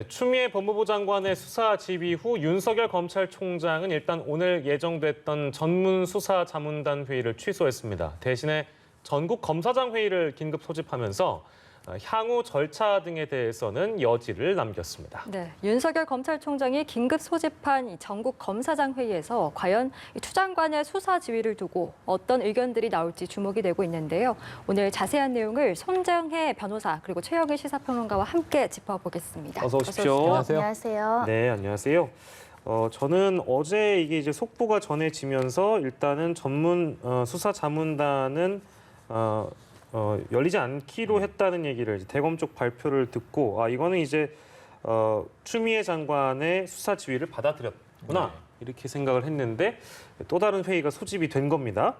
추미애 법무부 장관의 수사 지휘 후 윤석열 검찰총장은 일단 오늘 예정됐던 전문수사자문단 회의를 취소했습니다. 대신에 전국 검사장 회의를 긴급 소집하면서 향후 절차 등에 대해서는 여지를 남겼습니다. 네, 윤석열 검찰총장이 긴급 소집한 이 전국 검사장 회의에서 과연 추 장관의 수사 지휘를 두고 어떤 의견들이 나올지 주목이 되고 있는데요. 오늘 자세한 내용을 손정혜 변호사 그리고 최영일 시사평론가와 함께 짚어보겠습니다. 어서 오십시오. 안녕하세요. 네, 안녕하세요. 저는 어제 이게 이제 속보가 전해지면서 일단은 전문 수사자문단은 열리지 않기로 했다는 얘기를 대검 쪽 발표를 듣고 이거는 이제 추미애 장관의 수사 지휘를 받아들였구나 이렇게 생각을 했는데 또 다른 회의가 소집이 된 겁니다.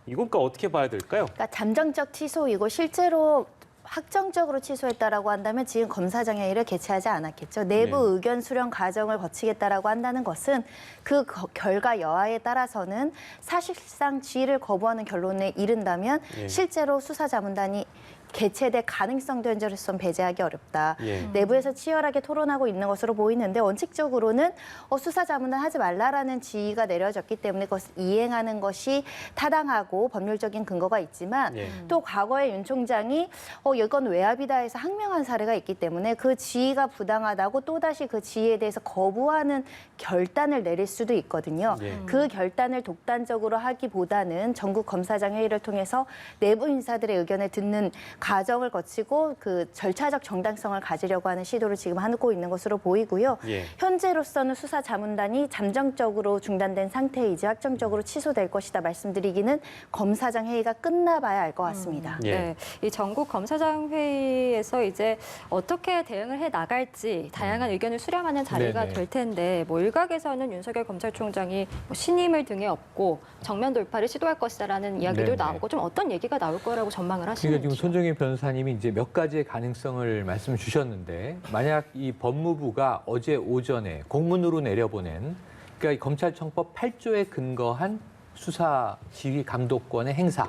이건 어떻게 봐야 될까요? 그러니까 잠정적 취소이고 실제로 확정적으로 취소했다라고 한다면 지금 검사장 회의를 개최하지 않았겠죠. 내부 네. 의견 수렴 과정을 거치겠다라고 한다는 것은 그 결과 여하에 따라서는 사실상 지휘를 거부하는 결론에 이른다면 예. 실제로 수사자문단이 개최될 가능성도 현재로서는 배제하기 어렵다. 예. 내부에서 치열하게 토론하고 있는 것으로 보이는데 원칙적으로는 수사자문단 하지 말라라는 지휘가 내려졌기 때문에 그것을 이행하는 것이 타당하고 법률적인 근거가 있지만 예. 또 과거에 윤 총장이 이건 외압이다 해서 항명한 사례가 있기 때문에 그 지휘가 부당하다고 또다시 그 지휘에 대해서 거부하는 결단을 내릴 수도 있거든요. 예. 그 결단을 독단적으로 하기보다는 전국 검사장 회의를 통해서 내부 인사들의 의견을 듣는 과정을 거치고 그 절차적 정당성을 가지려고 하는 시도를 지금 하고 있는 것으로 보이고요. 예. 현재로서는 수사자문단이 잠정적으로 중단된 상태이지 확정적으로 취소될 것이다 말씀드리기는 검사장 회의가 끝나봐야 알 것 같습니다. 예. 네, 이 전국 검사장 회의에서 이제 어떻게 대응을 해 나갈지 다양한 의견을 수렴하는 자리가 네네. 될 텐데 일각에서는 윤석열 검찰총장이 신임을 등에 업고 정면 돌파를 시도할 것이다라는 이야기도 네네. 나오고 좀 어떤 얘기가 나올 거라고 전망을 그러니까 하시는지. 지금 손정혜 변호사님이 이제 몇 가지의 가능성을 말씀 주셨는데 만약 이 법무부가 어제 오전에 공문으로 내려보낸 그러니까 이 검찰청법 8조에 근거한 수사 지휘 감독권의 행사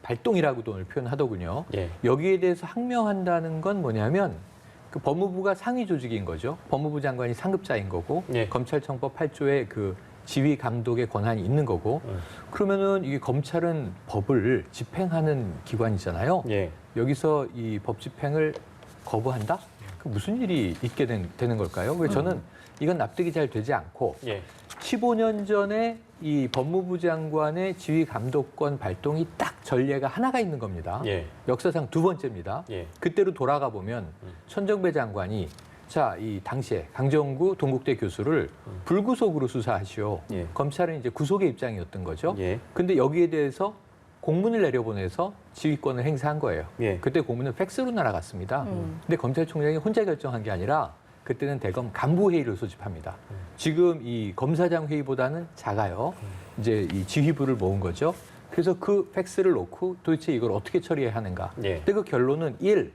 발동이라고도 오늘 표현하더군요. 예. 여기에 대해서 항명한다는 건 뭐냐면 그 법무부가 상위 조직인 거죠. 법무부 장관이 상급자인 거고 예. 검찰청법 8조에 그 지휘 감독의 권한이 있는 거고 그러면은 이게 검찰은 법을 집행하는 기관이잖아요. 예. 여기서 이 법 집행을 거부한다? 그 무슨 일이 있게 되는 걸까요? 왜 저는 이건 납득이 잘 되지 않고 예. 15년 전에 이 법무부 장관의 지휘 감독권 발동이 딱 전례가 하나가 있는 겁니다. 예. 역사상 두 번째입니다. 예. 그때로 돌아가 보면 천정배 장관이 이 당시에 강정구 동국대 교수를 불구속으로 수사하시오. 예. 검찰은 이제 구속의 입장이었던 거죠. 예. 근데 여기에 대해서 공문을 내려보내서 지휘권을 행사한 거예요. 예. 그때 공문은 팩스로 날아갔습니다. 근데 검찰총장이 혼자 결정한 게 아니라 그때는 대검 간부회의를 소집합니다. 지금 이 검사장 회의보다는 작아요. 이제 이 지휘부를 모은 거죠. 그래서 그 팩스를 놓고 도대체 이걸 어떻게 처리해야 하는가. 예. 근데 그 결론은 1.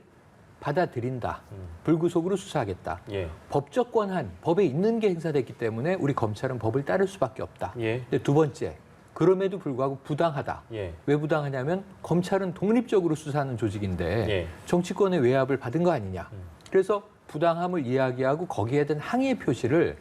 받아들인다. 불구속으로 수사하겠다. 예. 법적 권한, 법에 있는 게 행사됐기 때문에 우리 검찰은 법을 따를 수밖에 없다. 예. 근데 두 번째, 그럼에도 불구하고 부당하다. 예. 왜 부당하냐면 검찰은 독립적으로 수사하는 조직인데 예. 정치권의 외압을 받은 거 아니냐. 그래서 부당함을 이야기하고 거기에 대한 항의 표시를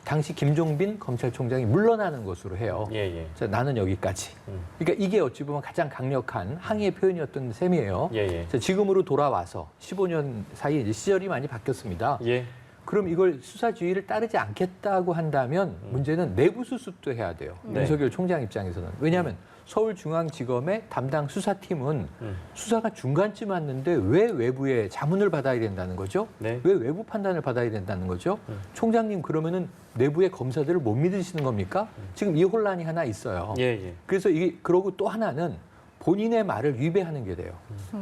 당시 김종빈 검찰총장이 물러나는 것으로 해요. 예. 예. 자, 나는 여기까지. 그러니까 이게 어찌 보면 가장 강력한 항의의 표현이었던 셈이에요. 예. 예. 자, 지금으로 돌아와서 15년 사이에 이제 시절이 많이 바뀌었습니다. 예. 그럼 이걸 수사 지휘를 따르지 않겠다고 한다면 문제는 내부 수습도 해야 돼요. 네. 윤석열 총장 입장에서는. 왜냐하면 서울중앙지검의 담당 수사팀은 수사가 중간쯤 왔는데 왜 외부의 자문을 받아야 된다는 거죠? 네. 왜 외부 판단을 받아야 된다는 거죠? 총장님 그러면은 내부의 검사들을 못 믿으시는 겁니까? 지금 이 혼란이 하나 있어요. 예. 예. 그래서 이게 그러고 또 하나는 본인의 말을 위배하는 게 돼요.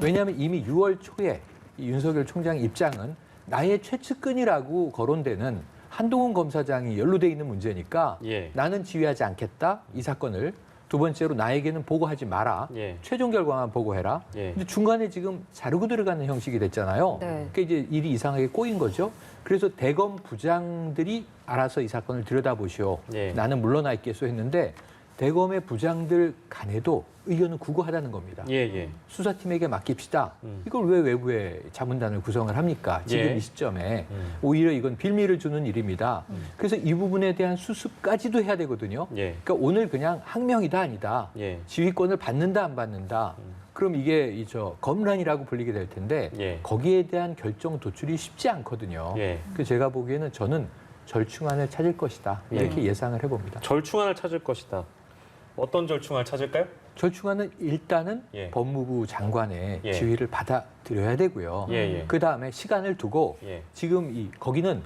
왜냐하면 이미 6월 초에 이 윤석열 총장의 입장은 나의 최측근이라고 거론되는 한동훈 검사장이 연루돼 있는 문제니까 예. 나는 지휘하지 않겠다 이 사건을. 두 번째로 나에게는 보고하지 마라. 예. 최종 결과만 보고해라. 예. 근데 중간에 지금 자르고 들어가는 형식이 됐잖아요. 네. 그러니까 이제 일이 이상하게 꼬인 거죠. 그래서 대검 부장들이 알아서 이 사건을 들여다보시오. 예. 나는 물러나 있겠소 했는데 대검의 부장들 간에도 의견은 구구하다는 겁니다. 예, 예. 수사팀에게 맡깁시다. 이걸 왜 외부에 자문단을 구성을 합니까? 지금 예. 이 시점에 오히려 이건 빌미를 주는 일입니다. 그래서 이 부분에 대한 수습까지도 해야 되거든요. 예. 그러니까 오늘 그냥 항명이다 아니다. 예. 지휘권을 받는다 안 받는다. 그럼 이게 검란이라고 불리게 될 텐데 예. 거기에 대한 결정 도출이 쉽지 않거든요. 예. 그래서 제가 보기에는 저는 절충안을 찾을 것이다. 이렇게 예상을 해봅니다. 절충안을 찾을 것이다. 어떤 절충안을 찾을까요? 절충안은 일단은 예. 법무부 장관의 예. 지휘를 받아들여야 되고요. 예, 예. 그 다음에 시간을 두고 예. 지금 거기는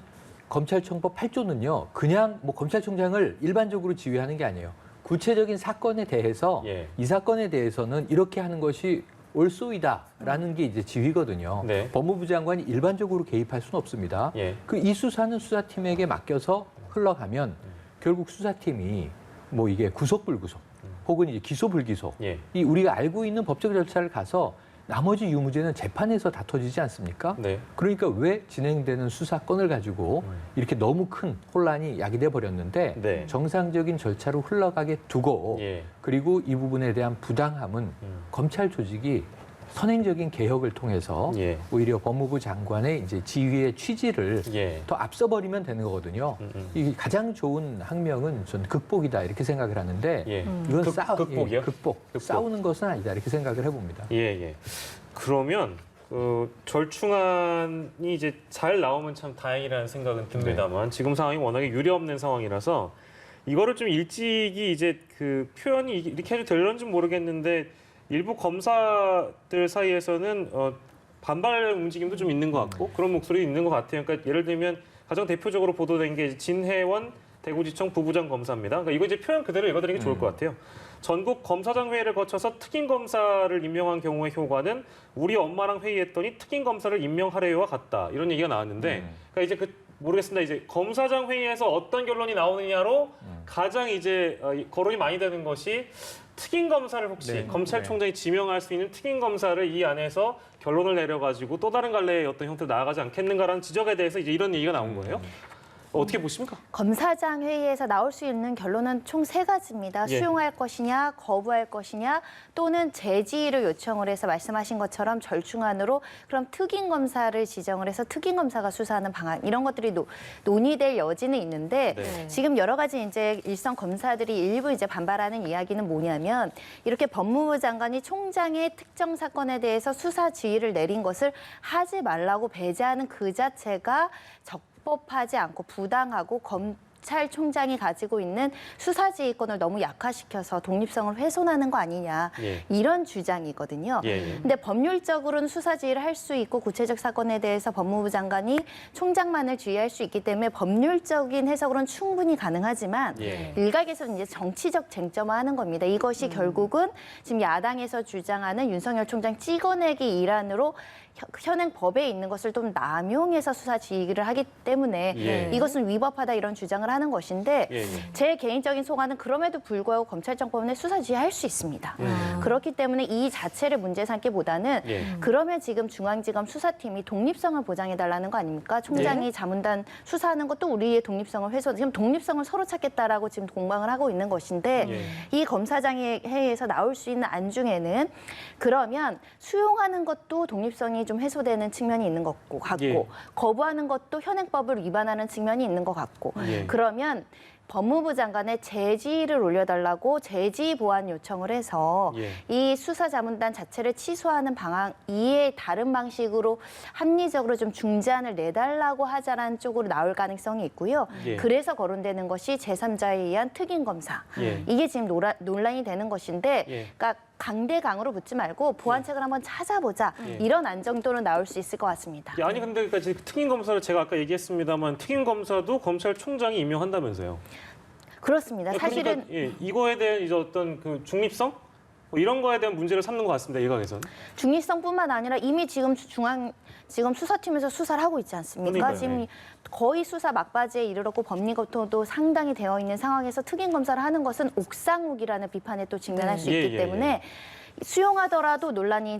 검찰청법 8조는요. 그냥 뭐 검찰총장을 일반적으로 지휘하는 게 아니에요. 구체적인 사건에 대해서 예. 이 사건에 대해서는 이렇게 하는 것이 옳소이다라는 게 이제 지휘거든요. 네. 법무부 장관이 일반적으로 개입할 수는 없습니다. 예. 이 수사는 수사팀에게 맡겨서 흘러가면 결국 수사팀이 뭐 이게 구속 불구속 혹은 이제 기소 불기소 예. 이 우리가 알고 있는 법적 절차를 가서 나머지 유무죄는 재판에서 다퉈지지 않습니까? 네. 그러니까 왜 진행되는 수사건을 가지고 이렇게 너무 큰 혼란이 야기돼 버렸는데 네. 정상적인 절차로 흘러가게 두고 예. 그리고 이 부분에 대한 부당함은 검찰 조직이 선행적인 개혁을 통해서 예. 오히려 법무부 장관의 이제 지휘의 취지를 예. 더 앞서버리면 되는 거거든요. 이 가장 좋은 항명은 전 극복이다 이렇게 생각을 하는데 예. 이건 극복이요? 극복. 싸우는 것은 아니다 이렇게 생각을 해봅니다. 예, 예. 그러면 절충안이 이제 잘 나오면 참 다행이라는 생각은 듭니다만 지금 상황이 워낙에 유례없는 상황이라서 이거를 좀 일찍이 이제 그 표현이 이렇게 해도 될런지 모르겠는데 일부 검사들 사이에서는 반발 움직임도 좀 있는 것 같고 그런 목소리 있는 것 같아요. 그러니까 예를 들면 가장 대표적으로 보도된 게 진혜원 대구지청 부부장 검사입니다. 그러니까 이거 이제 표현 그대로 읽어드리는 게 좋을 것 같아요. 전국 검사장 회의를 거쳐서 특임 검사를 임명한 경우의 효과는 우리 엄마랑 회의했더니 특임 검사를 임명하래요와 같다. 이런 얘기가 나왔는데, 그러니까 이제 모르겠습니다. 이제 검사장 회의에서 어떤 결론이 나오느냐로 가장 이제 거론이 많이 되는 것이 특임 검사를 혹시 네. 검찰총장이 지명할 수 있는 특임 검사를 이 안에서 결론을 내려가지고 또 다른 갈래의 어떤 형태로 나아가지 않겠는가라는 지적에 대해서 이제 이런 얘기가 나온 거예요. 어떻게 보십니까? 검사장 회의에서 나올 수 있는 결론은 총 3가지입니다. 예. 수용할 것이냐, 거부할 것이냐, 또는 재지휘를 요청을 해서 말씀하신 것처럼 절충안으로 그럼 특임 검사를 지정을 해서 특임 검사가 수사하는 방안 이런 것들이 논의될 여지는 있는데 네. 지금 여러 가지 이제 일선 검사들이 일부 이제 반발하는 이야기는 뭐냐면 이렇게 법무부 장관이 총장의 특정 사건에 대해서 수사 지휘를 내린 것을 하지 말라고 배제하는 그 자체가 적법하지 않고 부당하고 검찰총장이 가지고 있는 수사지휘권을 너무 약화시켜서 독립성을 훼손하는 거 아니냐 예. 이런 주장이거든요. 예. 근데 법률적으로는 수사지휘를 할 수 있고 구체적 사건에 대해서 법무부 장관이 총장만을 지휘할 수 있기 때문에 법률적인 해석으로는 충분히 가능하지만 예. 일각에서는 이제 정치적 쟁점화하는 겁니다. 이것이 결국은 지금 야당에서 주장하는 윤석열 총장 찍어내기 일환으로 현행 법에 있는 것을 좀 남용해서 수사 지휘를 하기 때문에 예. 이것은 위법하다 이런 주장을 하는 것인데 예. 제 개인적인 소관은 그럼에도 불구하고 검찰청법원에 수사 지휘할 수 있습니다. 그렇기 때문에 이 자체를 문제 삼기보다는 예. 그러면 지금 중앙지검 수사팀이 독립성을 보장해달라는 거 아닙니까? 총장이 자문단 수사하는 것도 우리의 독립성을 훼손, 지금 독립성을 서로 찾겠다라고 지금 공방을 하고 있는 것인데 예. 이 검사장의 회의에서 나올 수 있는 안 중에는 그러면 수용하는 것도 독립성이 좀 해소되는 측면이 있는 것 같고 예. 거부하는 것도 현행법을 위반하는 측면이 있는 것 같고 예. 그러면 법무부 장관의 제지를 올려달라고 제지 보완 요청을 해서 예. 이 수사자문단 자체를 취소하는 방안 이에 다른 방식으로 합리적으로 좀 중재안을 내달라고 하자라는 쪽으로 나올 가능성이 있고요. 예. 그래서 거론되는 것이 제3자에 의한 특임 검사. 예. 이게 지금 논란이 되는 것인데 예. 그러니까 강대강으로 붙지 말고 보완책을 한번 찾아보자. 이런 안 정도는 나올 수 있을 것 같습니다. 아니 근데 그러니까 특임 검사를 제가 아까 얘기했습니다만 특임 검사도 검찰총장이 임명한다면서요. 그렇습니다. 사실은 그러니까, 예, 이거에 대한 이제 어떤 그 중립성 뭐 이런 거에 대한 문제를 삼는 것 같습니다. 일각에서는. 중립성뿐만 아니라 이미 지금 지금 수사팀에서 수사를 하고 있지 않습니까? 그러니까요, 지금 네. 거의 수사 막바지에 이르렀고 법리검토도 상당히 되어 있는 상황에서 특임 검사를 하는 것은 옥상옥이라는 비판에 또 직면할 수 예, 있기 예, 때문에 수용하더라도 논란이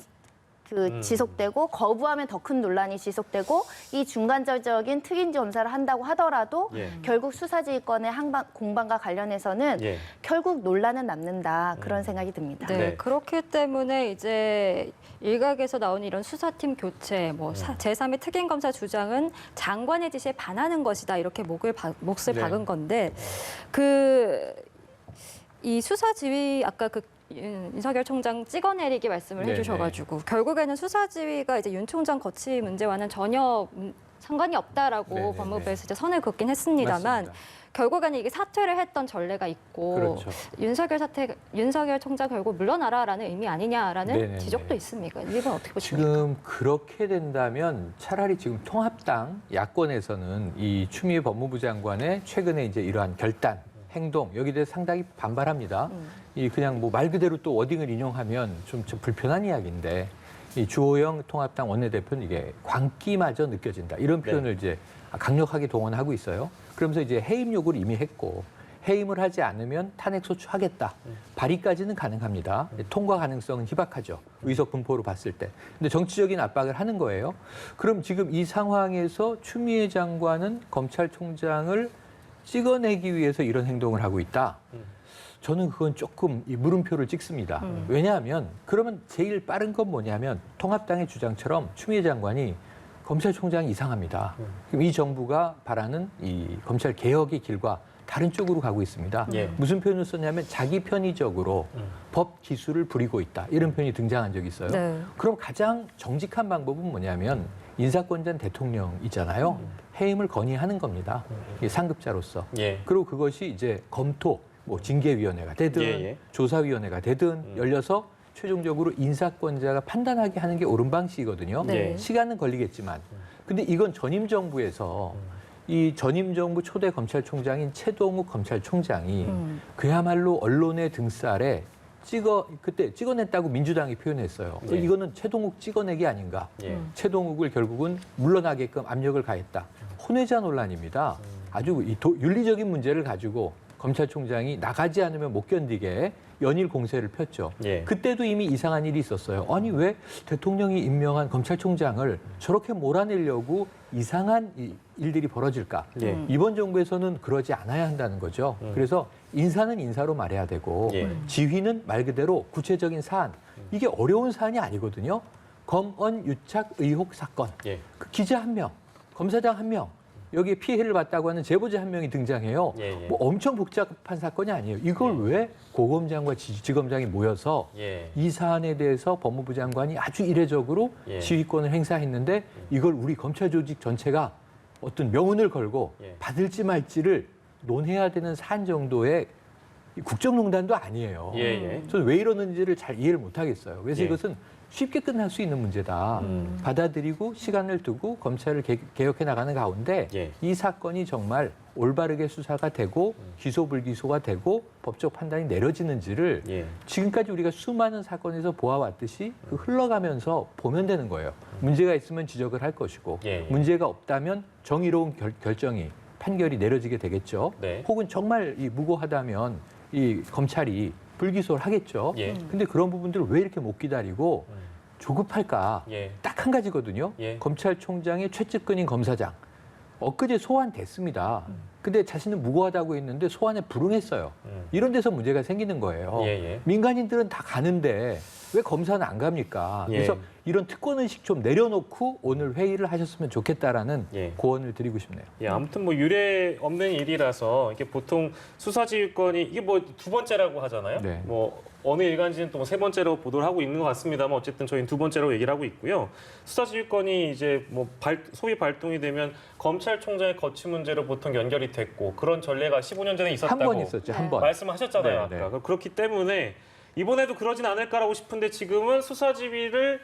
지속되고 거부하면 더 큰 논란이 지속되고 이 중간적인 특임지 검사를 한다고 하더라도 예. 결국 수사지휘권의 공방과 관련해서는 예. 결국 논란은 남는다 그런 생각이 듭니다. 네, 네. 그렇기 때문에 이제 일각에서 나오는 이런 수사팀 교체, 제3의 특임검사 주장은 장관의 지시에 반하는 것이다 이렇게 몫을 네. 박은 건데 이 수사지휘 아까 윤석열 총장 찍어내리기 말씀을 네네. 해주셔가지고 결국에는 수사지휘가 이제 윤 총장 거취 문제와는 전혀 상관이 없다라고 네네네. 법무부에서 이제 선을 긋긴 했습니다만 맞습니다. 결국에는 이게 사퇴를 했던 전례가 있고 그렇죠. 윤석열 총장 결국 물러나라라는 의미 아니냐라는 네네네. 지적도 있습니까? 이건 어떻게 보십니까? 지금 그렇게 된다면 차라리 지금 통합당 야권에서는 이 추미애 법무부 장관의 최근에 이제 이러한 결단, 행동 여기에 대해 상당히 반발합니다. 이 그냥 뭐 말 그대로 또 워딩을 인용하면 좀 불편한 이야기인데 이 주호영 통합당 원내대표는 이게 광기마저 느껴진다 이런 표현을 이제 강력하게 동원하고 있어요. 그러면서 이제 해임 요구를 이미 했고 해임을 하지 않으면 탄핵 소추하겠다. 발의까지는 가능합니다. 통과 가능성은 희박하죠. 의석 분포로 봤을 때. 근데 정치적인 압박을 하는 거예요. 그럼 지금 이 상황에서 추미애 장관은 검찰총장을 찍어내기 위해서 이런 행동을 하고 있다. 저는 그건 조금 이 물음표를 찍습니다. 왜냐하면 그러면 제일 빠른 건 뭐냐면 통합당의 주장처럼 추미애 장관이 검찰총장이 이상합니다. 그럼 이 정부가 바라는 이 검찰 개혁의 길과 다른 쪽으로 가고 있습니다. 예. 무슨 표현을 썼냐면 자기 편의적으로 법 기술을 부리고 있다. 이런 표현이 등장한 적이 있어요. 네. 그럼 가장 정직한 방법은 뭐냐면 인사권자는 대통령이잖아요. 해임을 건의하는 겁니다. 이게 상급자로서. 예. 그리고 그것이 이제 검토, 뭐 징계위원회가 되든 예. 조사위원회가 되든 열려서 최종적으로 인사권자가 판단하게 하는 게 옳은 방식이거든요. 네. 시간은 걸리겠지만. 근데 이건 전임 정부에서 이 전임 정부 초대 검찰총장인 최동욱 검찰총장이 그야말로 언론의 등살에 그때 찍어냈다고 민주당이 표현했어요. 예. 이거는 최동욱 찍어내기 아닌가. 예. 최동욱을 결국은 물러나게끔 압력을 가했다. 혼외자 논란입니다. 아주 윤리적인 문제를 가지고 검찰총장이 나가지 않으면 못 견디게 연일 공세를 폈죠. 예. 그때도 이미 이상한 일이 있었어요. 아니 왜 대통령이 임명한 검찰총장을 저렇게 몰아내려고 이상한 일들이 벌어질까? 예. 이번 정부에서는 그러지 않아야 한다는 거죠. 그래서 인사는 인사로 말해야 되고 예. 지휘는 말 그대로 구체적인 사안. 이게 어려운 사안이 아니거든요. 검언 유착 의혹 사건. 예. 그 기자 한 명, 검사장 한 명, 여기에 피해를 봤다고 하는 제보자 한 명이 등장해요. 예. 뭐 엄청 복잡한 사건이 아니에요. 이걸 왜 고검장과 지검장이 모여서 예. 이 사안에 대해서 법무부 장관이 아주 이례적으로 예. 지휘권을 행사했는데 이걸 우리 검찰 조직 전체가 어떤 명운을 걸고 예. 받을지 말지를 논해야 되는 사안 정도의 국정농단도 아니에요. 예. 저는 왜 이러는지를 잘 이해를 못 하겠어요. 그래서 예. 이것은 쉽게 끝날 수 있는 문제다. 받아들이고 시간을 두고 검찰을 개혁해 나가는 가운데 예. 이 사건이 정말 올바르게 수사가 되고 기소 불기소가 되고 법적 판단이 내려지는지를 예. 지금까지 우리가 수많은 사건에서 보아왔듯이 그 흘러가면서 보면 되는 거예요. 문제가 있으면 지적을 할 것이고 예. 문제가 없다면 정의로운 결정이 판결이 내려지게 되겠죠. 네. 혹은 정말 이 무고하다면 이 검찰이 불기소를 하겠죠. 예. 근데 그런 부분들을 왜 이렇게 못 기다리고 조급할까? 예. 딱 한 가지거든요. 예. 검찰총장의 최측근인 검사장. 엊그제 소환됐습니다. 근데 자신은 무고하다고 했는데 소환에 불응했어요. 이런 데서 문제가 생기는 거예요. 예. 민간인들은 다 가는데 왜 검사는 안 갑니까? 예. 그래서 이런 특권의식 좀 내려놓고 오늘 회의를 하셨으면 좋겠다라는 예. 고언을 드리고 싶네요. 예, 아무튼 뭐 유례 없는 일이라서 이게 보통 수사지휘권이 이게 뭐 두 번째라고 하잖아요. 네. 뭐 어느 일간지는 또 세 번째로 보도를 하고 있는 것 같습니다만 어쨌든 저희는 두 번째로 얘기를 하고 있고요. 수사지휘권이 이제 뭐 소위 발동이 되면 검찰총장의 거취 문제로 보통 연결이 됐고 그런 전례가 15년 전에 있었다고 한 번 있었죠, 한 번. 말씀하셨잖아요. 네, 아까. 그렇기 때문에 이번에도 그러진 않을까라고 싶은데 지금은 수사지휘를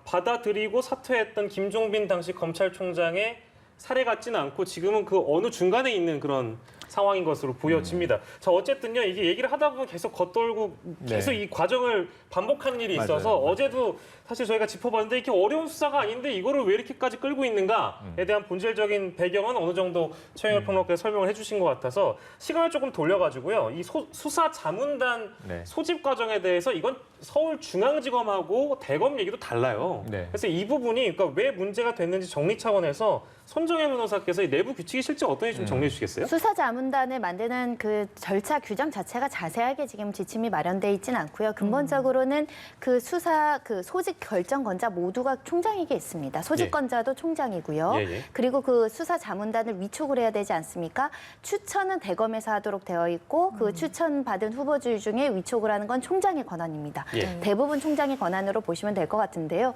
받아들이고 사퇴했던 김종빈 당시 검찰총장의 사례 같지는 않고 지금은 그 어느 중간에 있는 그런 상황인 것으로 보여집니다. 자, 어쨌든요, 이게 얘기를 하다 보면 계속 겉돌고 계속 이 과정을 반복하는 일이 있어서 맞아요. 어제도 사실 저희가 짚어봤는데 이렇게 어려운 수사가 아닌데 이거를 왜 이렇게까지 끌고 있는가에 대한 본질적인 배경은 어느 정도 최영일 평론가께서 설명을 해주신 것 같아서 시간을 조금 돌려가지고요. 이 수사 자문단 네. 소집 과정에 대해서 이건 서울중앙지검하고 대검 얘기도 달라요. 네. 그래서 이 부분이 그러니까 왜 문제가 됐는지 정리 차원에서 손정혜 변호사께서 이 내부 규칙이 실제 어떤지 좀 정리해 주시겠어요? 수사자문단을 만드는 그 절차 규정 자체가 자세하게 지금 지침이 마련돼 있지는 않고요. 근본적으로는 그 수사 그 소집 결정권자 모두가 총장에게 있습니다. 소집권자도 총장이고요. 예. 그리고 그 수사자문단을 위촉을 해야 되지 않습니까? 추천은 대검에서 하도록 되어 있고 그 추천받은 후보주 중에 위촉을 하는 건 총장의 권한입니다. 예. 대부분 총장의 권한으로 보시면 될 것 같은데요.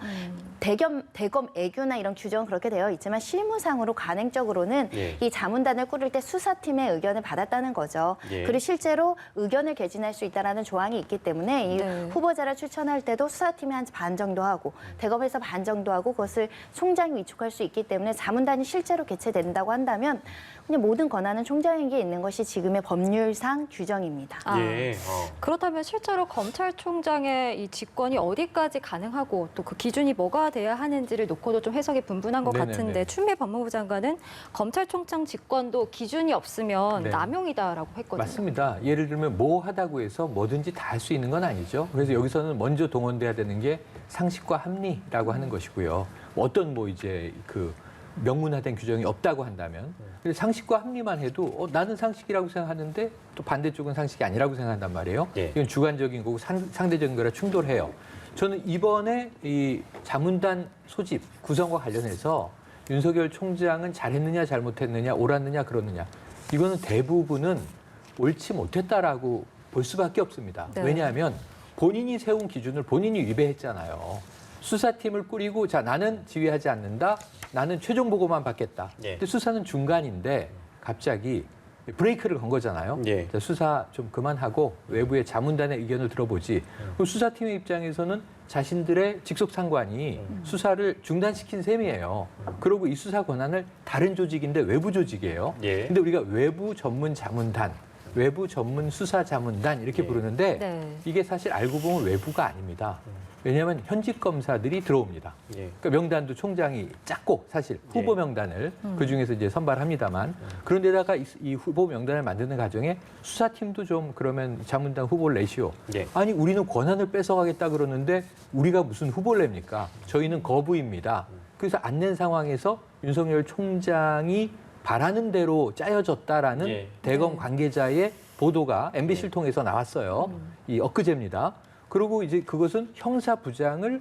대검 애교나 이런 규정은 그렇게 되어 있지만 실무상으로 간행적으로는 예. 이 자문단을 꾸릴 때 수사팀의 의견을 받았다는 거죠. 예. 그리고 실제로 의견을 개진할 수 있다는 조항이 있기 때문에 이 네. 후보자를 추천할 때도 수사팀이 한 반 정도 하고 대검에서 반 정도 하고 그것을 총장이 위촉할 수 있기 때문에 자문단이 실제로 개최된다고 한다면 그냥 모든 권한은 총장에게 있는 것이 지금의 법률상 규정입니다. 아, 예. 그렇다면 실제로 검찰총장의 이 직권이 어디까지 가능하고 또 그 기준이 뭐가 돼야 하는지를 놓고도 좀 해석이 분분한 것 네네네. 같은데 추미애 법무부 장관은 검찰총장 직권도 기준이 없으면 네. 남용이다라고 했거든요. 맞습니다. 예를 들면 뭐 하다고 해서 뭐든지 다 할 수 있는 건 아니죠. 그래서 여기서는 먼저 동원돼야 되는 게 상식과 합리라고 하는 것이고요. 어떤 뭐 이제 그 명문화된 규정이 없다고 한다면 상식과 합리만 해도 나는 상식이라고 생각하는데 또 반대쪽은 상식이 아니라고 생각한단 말이에요. 예. 이건 주관적인 거고 상대적인 거라 충돌해요. 저는 이번에 이 자문단 소집 구성과 관련해서 윤석열 총장은 잘했느냐 잘못했느냐 옳았느냐 그렇느냐 이거는 대부분은 옳지 못했다라고 볼 수밖에 없습니다. 네. 왜냐하면 본인이 세운 기준을 본인이 위배했잖아요. 수사팀을 꾸리고 자 나는 지휘하지 않는다. 나는 최종 보고만 받겠다. 예. 근데 수사는 중간인데 갑자기 브레이크를 건 거잖아요. 예. 자, 수사 좀 그만하고 외부의 자문단의 의견을 들어보지. 그럼 수사팀의 입장에서는 자신들의 직속 상관이 수사를 중단시킨 셈이에요. 그리고 이 수사 권한을 다른 조직인데 외부 조직이에요. 예. 근데 우리가 외부 전문 자문단, 외부 전문 수사 자문단 이렇게 예. 부르는데 네. 이게 사실 알고 보면 외부가 아닙니다. 왜냐하면 현직 검사들이 들어옵니다. 예. 그러니까 명단도 총장이 짰고 사실 후보 명단을 그 중에서 이제 선발합니다만 그런데다가 이 후보 명단을 만드는 과정에 수사팀도 좀 그러면 자문단 후보를 내시오. 예. 아니 우리는 권한을 뺏어가겠다 그러는데 우리가 무슨 후보를 냅니까? 저희는 거부입니다. 그래서 안 낸 상황에서 윤석열 총장이 바라는 대로 짜여졌다라는 예. 대검 네. 관계자의 보도가 MBC를 통해서 나왔어요. 이 엊그제입니다. 그리고 이제 그것은 형사 부장을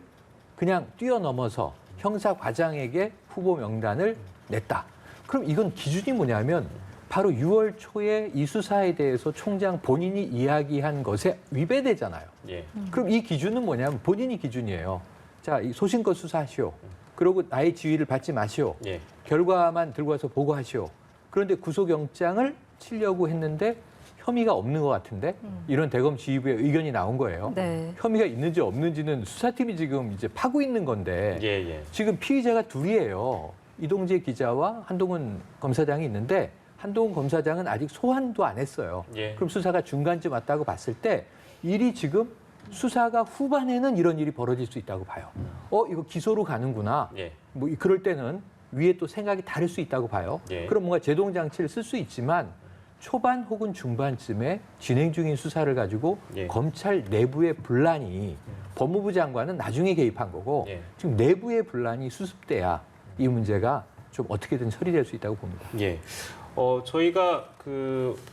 그냥 뛰어넘어서 형사 과장에게 후보 명단을 냈다. 그럼 이건 기준이 뭐냐면 바로 6월 초에 이 수사에 대해서 총장 본인이 이야기한 것에 위배되잖아요. 예. 그럼 이 기준은 뭐냐면 본인이 기준이에요. 자, 이 소신껏 수사하시오. 그리고 나의 지휘를 받지 마시오. 예. 결과만 들고 와서 보고하시오. 그런데 구속영장을 치려고 했는데 혐의가 없는 것 같은데 이런 대검 지휘부의 의견이 나온 거예요. 네. 혐의가 있는지 없는지는 수사팀이 지금 이제 파고 있는 건데 예. 지금 피의자가 둘이에요. 이동재 기자와 한동훈 검사장이 있는데 한동훈 검사장은 아직 소환도 안 했어요. 예. 그럼 수사가 중간쯤 왔다고 봤을 때 일이 지금 수사가 후반에는 이런 일이 벌어질 수 있다고 봐요. 이거 기소로 가는구나. 예. 뭐 그럴 때는 위에 또 생각이 다를 수 있다고 봐요. 예. 그럼 뭔가 제동 장치를 쓸 수 있지만 초반 혹은 중반쯤에 진행 중인 수사를 가지고 예. 검찰 내부의 분란이 법무부 장관은 나중에 개입한 거고 예. 지금 내부의 분란이 수습돼야 이 문제가 좀 어떻게든 처리될 수 있다고 봅니다. 예. 저희가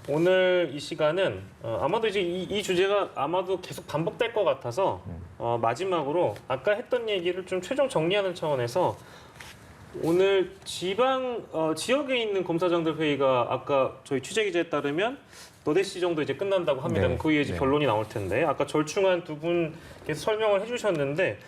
오늘 이 시간은 아마도 이제 이 주제가 아마도 계속 반복될 것 같아서 마지막으로 아까 했던 얘기를 좀 최종 정리하는 차원에서 오늘 지역에 있는 검사장들 회의가 아까 저희 취재 기자에 따르면 너댓 시 정도 이제 끝난다고 합니다. 네. 그 이후에 이제 네. 결론이 나올 텐데 아까 절충한 두 분께서 설명을 해주셨는데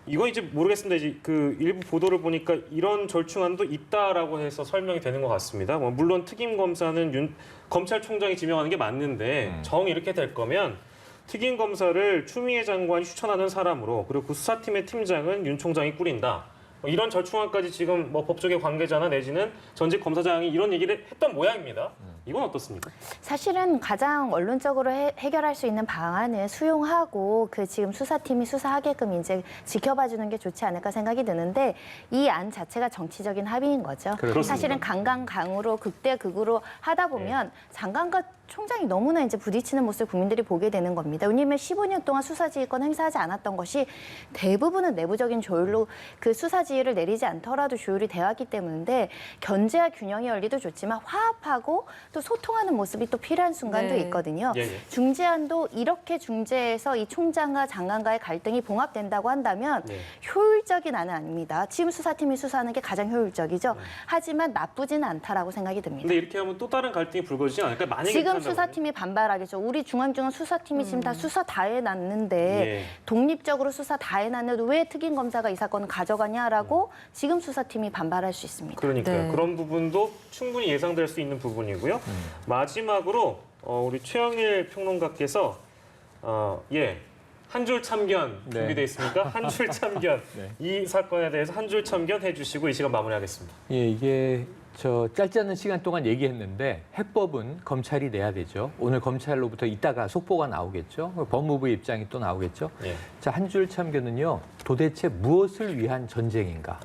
이건 이제 모르겠습니다. 이제 그 일부 보도를 보니까 이런 절충안도 있다라고 해서 설명이 되는 것 같습니다. 물론 특임 검사는 검찰총장이 지명하는 게 맞는데 정 이렇게 될 거면 특임 검사를 추미애 장관이 추천하는 사람으로 그리고 그 수사팀의 팀장은 윤 총장이 꾸린다. 이런 절충안까지 지금 법조계 관계자나 내지는 전직 검사장이 이런 얘기를 했던 모양입니다. 이건 어떻습니까? 사실은 가장 원론적으로 해결할 수 있는 방안을 수용하고 그 지금 수사팀이 수사하게끔 이제 지켜봐주는 게 좋지 않을까 생각이 드는데 이 안 자체가 정치적인 합의인 거죠. 그렇습니다. 사실은 강강강으로 극대극으로 하다 보면 장관과 총장이 너무나 이제 부딪히는 모습을 국민들이 보게 되는 겁니다. 왜냐하면 15년 동안 수사지휘권 행사하지 않았던 것이 대부분은 내부적인 조율로 그 수사지휘를 내리지 않더라도 조율이 되었기 때문인데 견제와 균형의 원리도 좋지만 화합하고 또 소통하는 모습이 또 필요한 순간도 네. 있거든요. 예, 예. 중재안도 이렇게 중재해서 이 총장과 장관과의 갈등이 봉합된다고 한다면 네. 효율적인 안은 아닙니다. 지금 수사팀이 수사하는 게 가장 효율적이죠. 하지만 나쁘지는 않다라고 생각이 듭니다. 근데 이렇게 하면 또 다른 갈등이 불거지지 않을까요? 만약에 지금 그렇게 수사팀이 반발하겠죠. 우리 중앙 수사팀이 지금 다 수사 다 해놨는데 예. 독립적으로 수사 다 해놨는데 왜 특임 검사가 이 사건을 가져가냐라고 지금 수사팀이 반발할 수 있습니다. 그러니까요. 네. 그런 부분도 충분히 예상될 수 있는 부분이고요. 마지막으로 우리 최영일 평론가께서 한 줄 참견 네. 준비되어 있습니까? 한 줄 참견. 네. 이 사건에 대해서 한 줄 참견해 주시고 이 시간 마무리하겠습니다. 예, 이게 저 짧지 않은 시간 동안 얘기했는데 해법은 검찰이 내야 되죠. 오늘 검찰로부터 이따가 속보가 나오겠죠. 법무부의 입장이 또 나오겠죠. 예. 자, 한 줄 참견은요. 도대체 무엇을 위한 전쟁인가?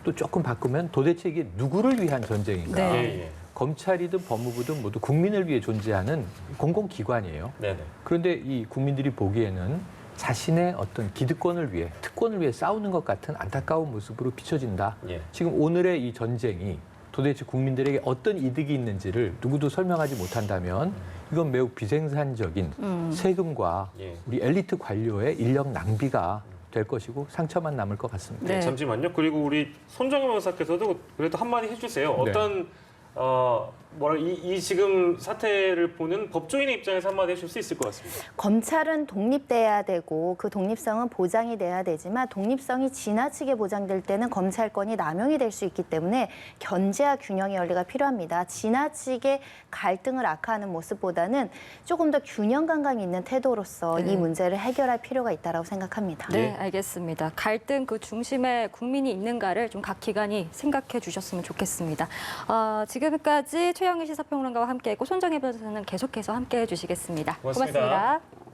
또 조금 바꾸면 도대체 이게 누구를 위한 전쟁인가? 네. 예. 검찰이든 법무부든 모두 국민을 위해 존재하는 공공기관이에요. 네네. 그런데 이 국민들이 보기에는 자신의 어떤 기득권을 위해, 특권을 위해 싸우는 것 같은 안타까운 모습으로 비춰진다. 예. 지금 오늘의 이 전쟁이 도대체 국민들에게 어떤 이득이 있는지를 누구도 설명하지 못한다면 이건 매우 비생산적인 세금과 예. 우리 엘리트 관료의 인력 낭비가 될 것이고 상처만 남을 것 같습니다. 네. 잠시만요. 그리고 우리 손정혜 변호사께서도 그래도 한마디 해주세요. 네. 어떤 이 지금 사태를 보는 법조인의 입장에서 한마디 해줄 수 있을 것 같습니다. 검찰은 독립돼야 되고 그 독립성은 보장이 돼야 되지만 독립성이 지나치게 보장될 때는 검찰권이 남용이 될 수 있기 때문에 견제와 균형의 원리가 필요합니다. 지나치게 갈등을 악화하는 모습보다는 조금 더 균형 감각이 있는 태도로서 네. 이 문제를 해결할 필요가 있다고 생각합니다. 네, 알겠습니다. 갈등 그 중심에 국민이 있는가를 좀 각 기관이 생각해 주셨으면 좋겠습니다. 지금까지 최영일 시사평론가와 함께했고 손정혜 변호사는 계속해서 함께해 주시겠습니다. 고맙습니다. 고맙습니다.